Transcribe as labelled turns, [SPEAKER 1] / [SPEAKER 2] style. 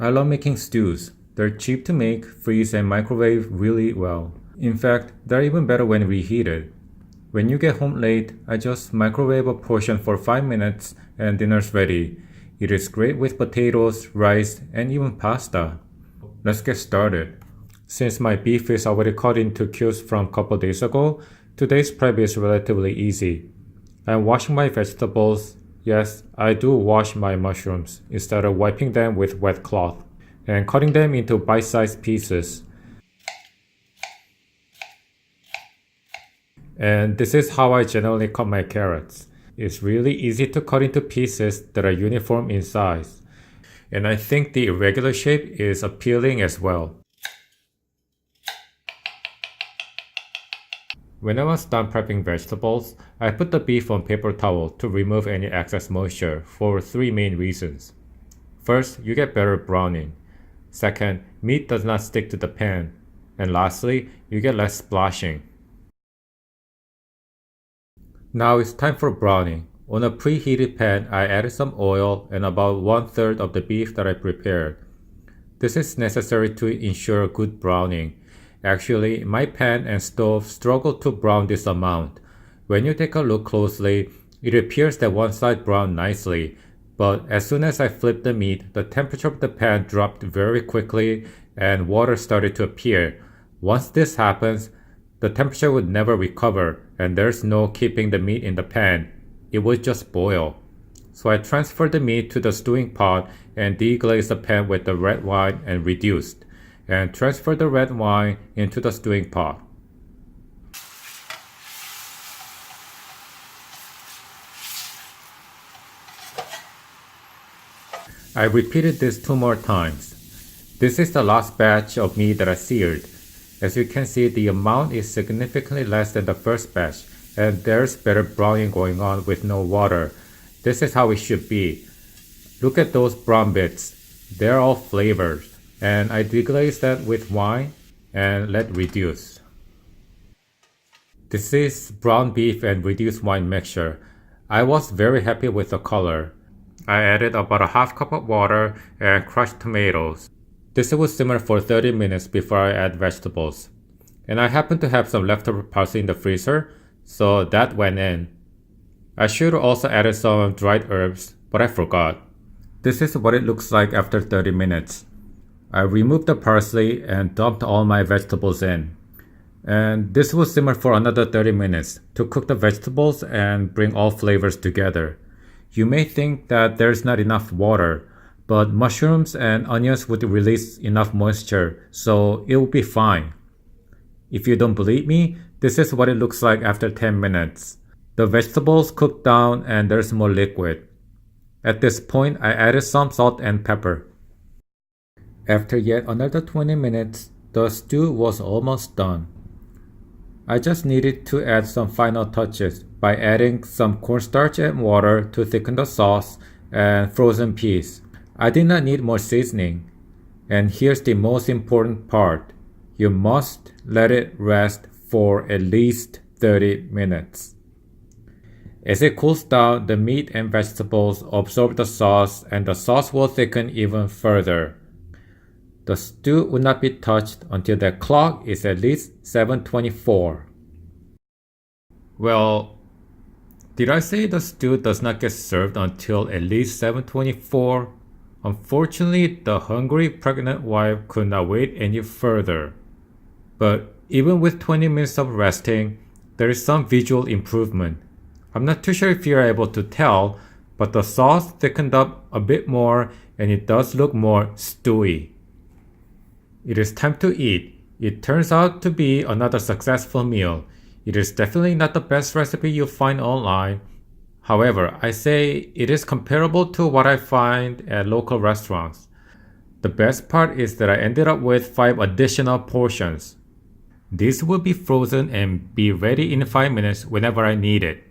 [SPEAKER 1] I love making stews. They're cheap to make, freeze, and microwave really well. In fact, they're even better when reheated. When you get home late, I just microwave a portion for 5 minutes and dinner's ready. It is great with potatoes, rice, and even pasta. Let's get started. Since my beef is already cut into cubes from a couple days ago, today's prep is relatively easy. I'm washing my vegetables. Yes, I do wash my mushrooms instead of wiping them with wet cloth, and cutting them into bite-sized pieces. And this is how I generally cut my carrots. It's really easy to cut into pieces that are uniform in size. And I think the irregular shape is appealing as well. When I was done prepping vegetables, I put the beef on paper towel to remove any excess moisture for 3 main reasons. First, you get better browning. Second, meat does not stick to the pan. And lastly, you get less splashing. Now it's time for browning. On a preheated pan, I added some oil and about 1/3 of the beef that I prepared. This is necessary to ensure good browning. Actually, my pan and stove struggle to brown this amount. When you take a look closely, it appears that one side browned nicely, but as soon as I flipped the meat, the temperature of the pan dropped very quickly and water started to appear. Once this happens, the temperature would never recover and there's no keeping the meat in the pan. It would just boil. So I transferred the meat to the stewing pot and deglazed the pan with the red wine and reduced, and transfer the red wine into the stewing pot. I repeated this 2 more times. This is the last batch of meat that I seared. As you can see, the amount is significantly less than the first batch, and there's better browning going on with no water. This is how it should be. Look at those brown bits. They're all flavored. And I deglaze that with wine and let reduce. This is brown beef and reduced wine mixture. I was very happy with the color. I added about a half cup of water and crushed tomatoes. This will simmer for 30 minutes before I add vegetables. And I happen to have some leftover parsley in the freezer, so that went in. I should also added some dried herbs, but I forgot. This is what it looks like after 30 minutes. I removed the parsley and dumped all my vegetables in. And this will simmer for another 30 minutes to cook the vegetables and bring all flavors together. You may think that there's not enough water, but mushrooms and onions would release enough moisture, so it will be fine. If you don't believe me, this is what it looks like after 10 minutes. The vegetables cooked down and there's more liquid. At this point, I added some salt and pepper. After yet another 20 minutes, the stew was almost done. I just needed to add some final touches by adding some cornstarch and water to thicken the sauce and frozen peas. I did not need more seasoning. And here's the most important part. You must let it rest for at least 30 minutes. As it cools down, the meat and vegetables absorb the sauce and the sauce will thicken even further. The stew will not be touched until the clock is at least 7:24. Well, did I say the stew does not get served until at least 7:24? Unfortunately, the hungry pregnant wife could not wait any further. But even with 20 minutes of resting, there is some visual improvement. I'm not too sure if you're able to tell, but the sauce thickened up a bit more and it does look more stewy. It is time to eat. It turns out to be another successful meal. It is definitely not the best recipe you'll find online. However, I say it is comparable to what I find at local restaurants. The best part is that I ended up with 5 additional portions. These will be frozen and be ready in 5 minutes whenever I need it.